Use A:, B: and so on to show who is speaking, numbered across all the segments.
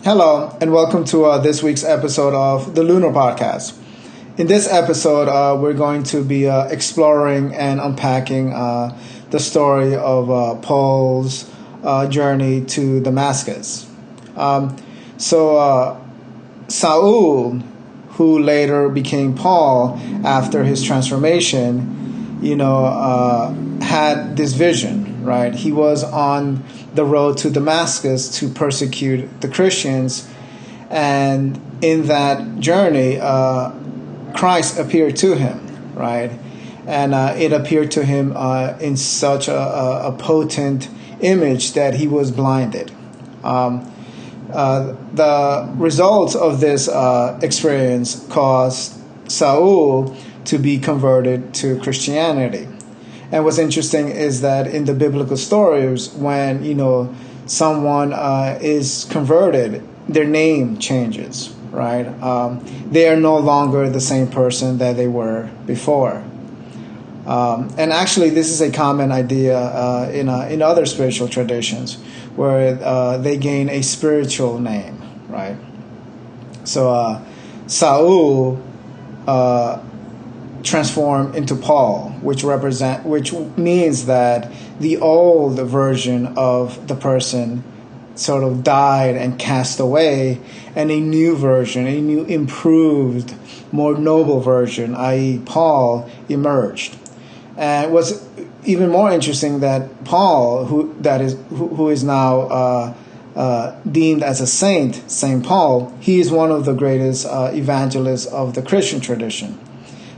A: Hello, and welcome to this week's episode of the Lunar Podcast. In this episode, we're going to be exploring and unpacking the story of Paul's journey to Damascus. Saul, who later became Paul after his transformation, had this vision, right? He was on the road to Damascus to persecute the Christians, and in that journey, Christ appeared to him, right? And it appeared to him in such a potent image that he was blinded. The results of this experience caused Saul to be converted to Christianity. And what's interesting is that in the biblical stories, when someone is converted, their name changes, right? They are no longer the same person that they were before. And actually, this is a common idea in other spiritual traditions, where they gain a spiritual name, right? So Saul transformed into Paul, which means that the old version of the person sort of died and cast away, and a new version, a new improved, more noble version, i.e. Paul, emerged. And what's even more interesting that Paul, who is now deemed as a saint, Saint Paul, he is one of the greatest evangelists of the Christian tradition.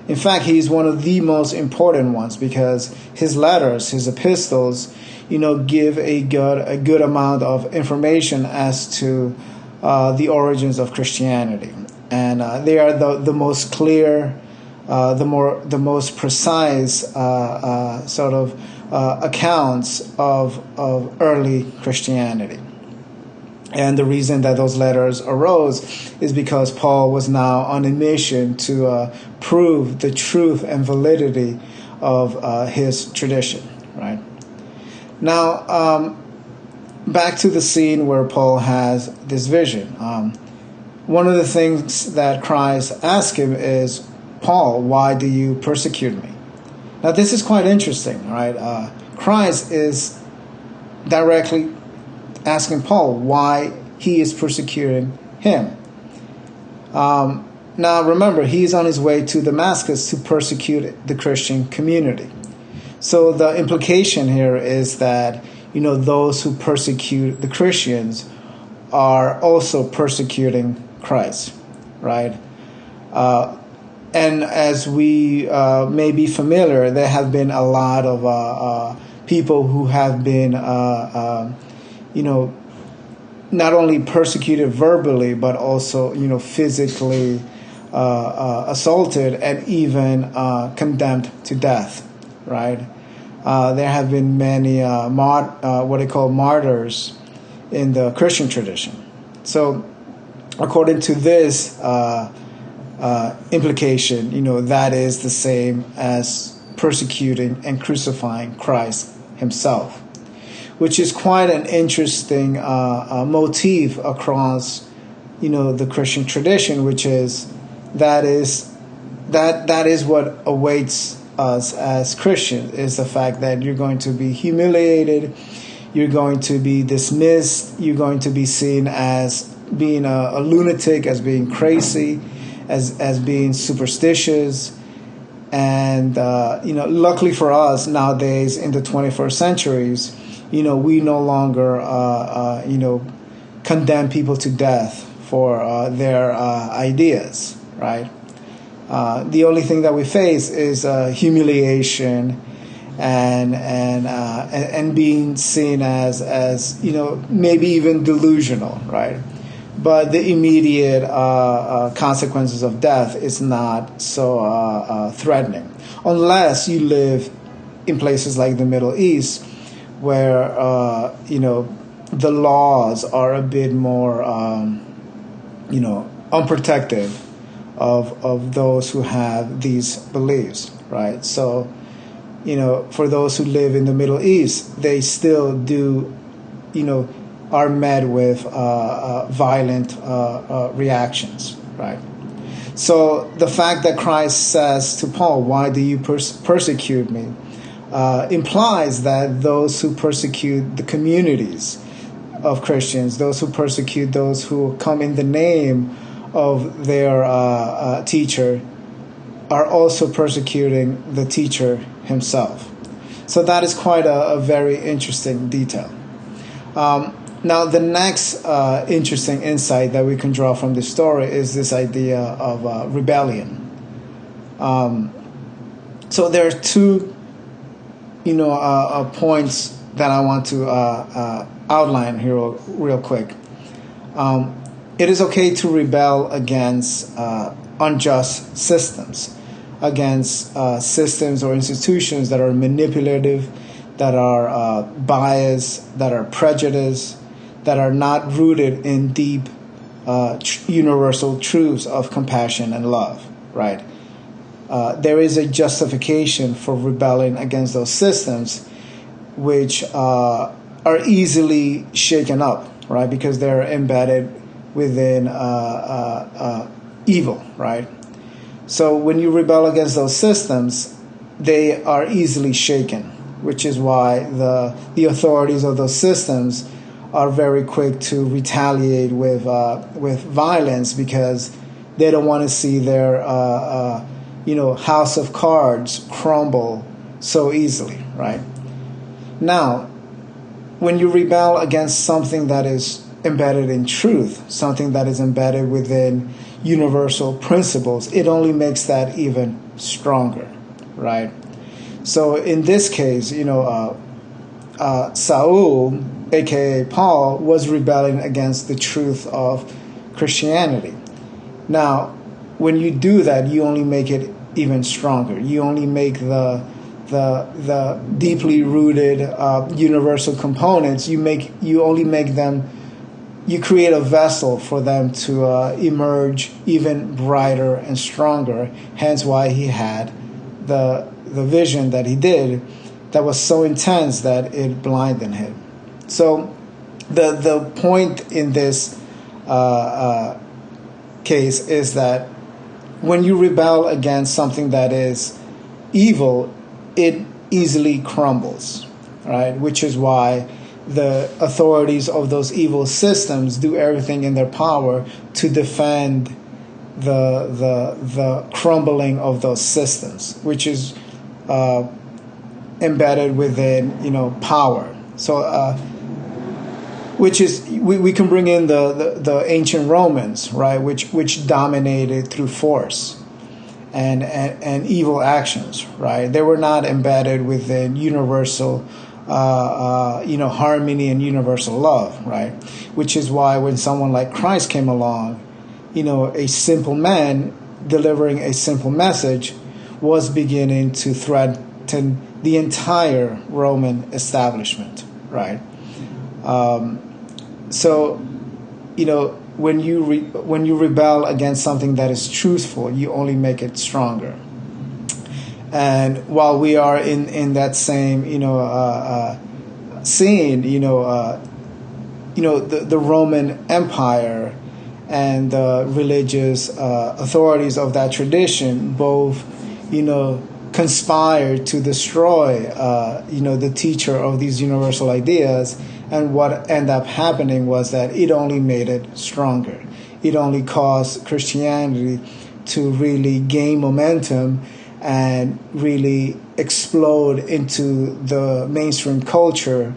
A: In fact, he's one of the most important ones because his letters, his epistles, give a good amount of information as to the origins of Christianity, and they are the most clear, the most precise accounts of early Christianity. And the reason that those letters arose is because Paul was now on a mission to prove the truth and validity of his tradition, right? Now, back to the scene where Paul has this vision. One of the things that Christ asked him is, Paul, why do you persecute me? Now, this is quite interesting, right? Christ is directly asking Paul why he is persecuting him. Now, remember, he's on his way to Damascus to persecute the Christian community. So the implication here is that, those who persecute the Christians are also persecuting Christ, right? And as we may be familiar, there have been a lot of people who have been, not only persecuted verbally, but also, physically assaulted and even condemned to death, right? There have been many what they call martyrs in the Christian tradition. So according to this implication, that is the same as persecuting and crucifying Christ himself, which is quite an interesting motif across, the Christian tradition, which is that is what awaits us as Christians, is the fact that you're going to be humiliated, you're going to be dismissed, you're going to be seen as being a lunatic, as being crazy, as being superstitious. And, luckily for us nowadays in the 21st centuries, we no longer, condemn people to death for their ideas, right? The only thing that we face is humiliation and being seen as maybe even delusional, right? But the immediate consequences of death is not so threatening, unless you live in places like the Middle East, where the laws are a bit more unprotective of those who have these beliefs, right? So, for those who live in the Middle East, they still do, are met with violent reactions, right? So the fact that Christ says to Paul, "Why do you persecute me?" Implies that those who persecute the communities of Christians, those who persecute those who come in the name of their teacher, are also persecuting the teacher himself. So that is quite a very interesting detail. Now, the next interesting insight that we can draw from this story is this idea of rebellion. So there are two, points that I want to outline here real quick. It is okay to rebel against unjust systems, against systems or institutions that are manipulative, that are biased, that are prejudiced, that are not rooted in deep universal truths of compassion and love, right? There is a justification for rebelling against those systems which are easily shaken up, right? Because they're embedded within evil, right? So when you rebel against those systems, they are easily shaken, which is why the authorities of those systems are very quick to retaliate with violence, because they don't want to see their house of cards crumble so easily, right? Now, when you rebel against something that is embedded in truth, something that is embedded within universal principles, it only makes that even stronger, right? So in this case, Saul, aka Paul, was rebelling against the truth of Christianity. Now, when you do that, you only make it even stronger. You only make the deeply rooted universal components. You create a vessel for them to emerge even brighter and stronger. Hence, why he had the vision that he did, that was so intense that it blinded him. So, the point in this case is that when you rebel against something that is evil, it easily crumbles, right? Which is why the authorities of those evil systems do everything in their power to defend the crumbling of those systems, which is embedded within power. So which is we can bring in the ancient Romans, right, which dominated through force and evil actions, right? They were not embedded within universal harmony and universal love, right? Which is why when someone like Christ came along, a simple man delivering a simple message was beginning to threaten the entire Roman establishment, right? So, when you rebel against something that is truthful, you only make it stronger. And while we are in that same scene, the Roman Empire and the religious authorities of that tradition both conspired to destroy the teacher of these universal ideas. And what ended up happening was that it only made it stronger. It only caused Christianity to really gain momentum and really explode into the mainstream culture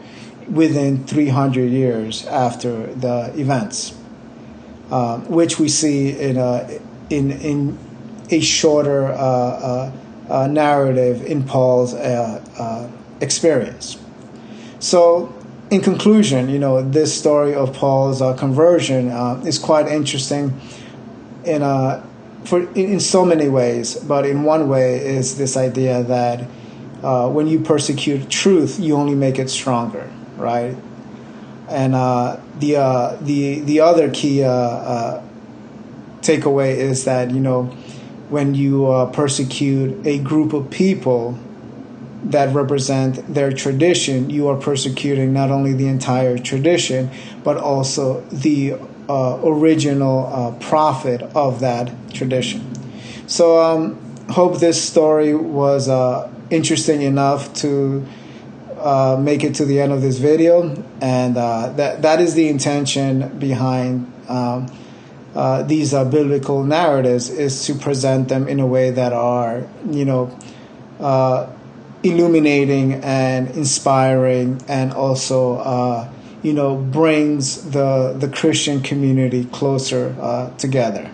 A: within 300 years after the events, which we see in a shorter narrative in Paul's experience. So, in conclusion, this story of Paul's conversion is quite interesting in so many ways. But in one way is this idea that when you persecute truth, you only make it stronger, right? And the other key takeaway is that when you persecute a group of people, that represent their tradition, you are persecuting not only the entire tradition, but also the original prophet of that tradition. So hope this story was interesting enough to make it to the end of this video, and that is the intention behind these biblical narratives, is to present them in a way that are, illuminating and inspiring, and also brings the Christian community closer together.